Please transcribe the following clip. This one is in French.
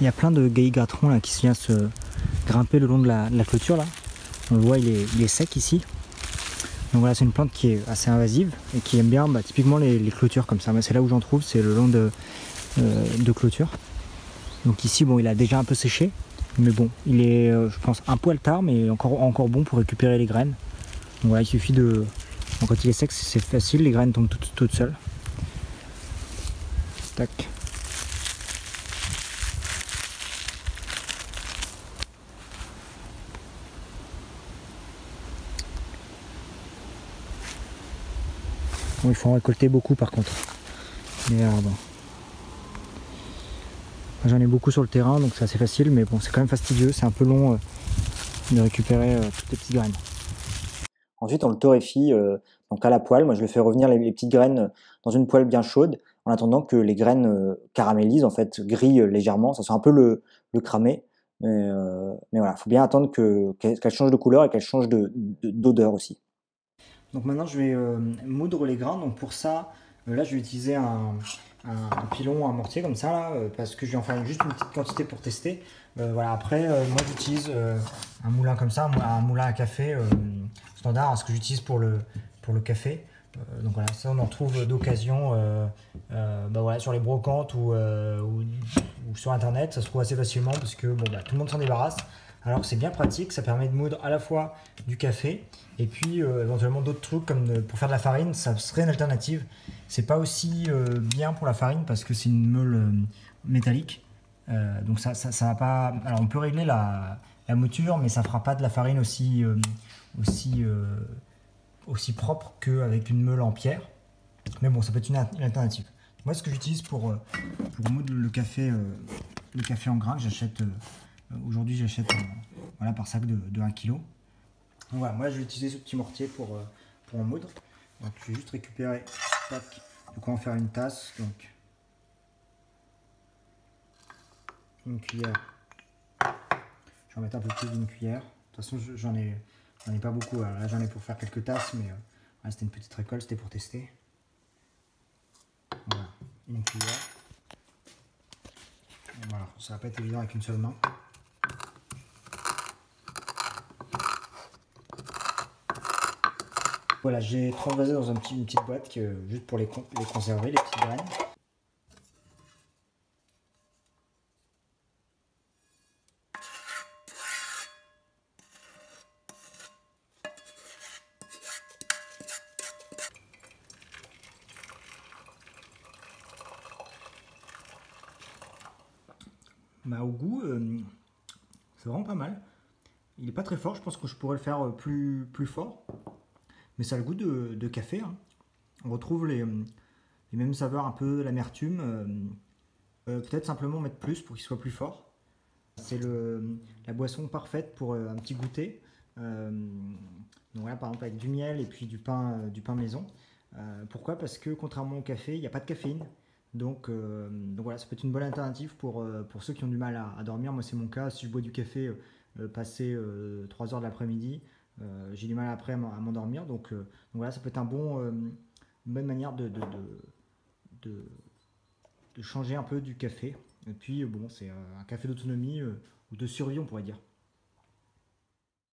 Il y a plein de gaillards là qui viennent se grimper le long de la clôture là. On le voit, il est sec ici. Donc voilà, c'est une plante qui est assez invasive et qui aime bien typiquement les clôtures comme ça. C'est là où j'en trouve, c'est le long de clôture. Donc ici, bon, il a déjà un peu séché, mais bon, il est, je pense, un poil tard, mais encore bon pour récupérer les graines. Donc voilà, il suffit de... Bon, quand il est sec, c'est facile, les graines tombent toutes seules. Tac. Bon, il faut en récolter beaucoup par contre. Mais bon. J'en ai beaucoup sur le terrain, donc c'est assez facile, mais bon, c'est quand même fastidieux, c'est un peu long de récupérer toutes les petites graines. Ensuite, on le torréfie donc à la poêle. Moi, je le fais revenir les petites graines dans une poêle bien chaude, en attendant que les graines caramélisent, en fait, grillent légèrement. Ça sent un peu le cramé, mais voilà, il faut bien attendre qu'elle change de couleur et qu'elle change d'odeur aussi. Donc maintenant, je vais moudre les grains. Donc pour ça, là, je vais utiliser un pilon, un mortier comme ça, là, parce que je vais en faire juste une petite quantité pour tester. Voilà, après, moi, j'utilise un moulin comme ça, un moulin à café standard, ce que j'utilise pour le café. Donc voilà, ça, on en retrouve d'occasion voilà, sur les brocantes ou sur Internet. Ça se trouve assez facilement parce que bon, tout le monde s'en débarrasse. Alors que c'est bien pratique, ça permet de moudre à la fois du café et puis éventuellement d'autres trucs comme pour faire de la farine, ça serait une alternative. C'est pas aussi bien pour la farine parce que c'est une meule métallique. Donc ça va pas. Alors on peut régler la mouture, mais ça fera pas de la farine aussi propre qu'avec une meule en pierre. Mais bon, ça peut être une alternative. Moi, ce que j'utilise pour moudre le café en grains que j'achète. Aujourd'hui, j'achète voilà, par sac de 1 kg. Donc voilà, moi je vais utiliser ce petit mortier pour en moudre. Donc je vais juste récupérer, tac, de quoi en faire une tasse. Donc une cuillère. Je vais en mettre un peu plus d'une cuillère. De toute façon, j'en ai pas beaucoup. Alors là, j'en ai pour faire quelques tasses, mais voilà, c'était une petite récolte, c'était pour tester. Voilà, une cuillère. Et voilà, ça va pas être évident avec une seule main. Voilà, j'ai transvasé dans une petite boîte juste pour les conserver, les petites graines. Au goût, c'est vraiment pas mal. Il n'est pas très fort, je pense que je pourrais le faire plus fort. Mais ça a le goût de café. Hein. On retrouve les mêmes saveurs, un peu l'amertume. Peut-être simplement mettre plus pour qu'il soit plus fort. C'est la boisson parfaite pour un petit goûter. Donc voilà, par exemple avec du miel et puis du pain maison. Pourquoi? Parce que contrairement au café, il n'y a pas de caféine. Donc voilà, ça peut être une bonne alternative pour ceux qui ont du mal à dormir. Moi, c'est mon cas. Si je bois du café passé 3 heures de l'après-midi, j'ai du mal après à m'endormir. Donc voilà, ça peut être une bonne manière de changer un peu du café. Et puis bon, c'est un café d'autonomie ou de survie, on pourrait dire.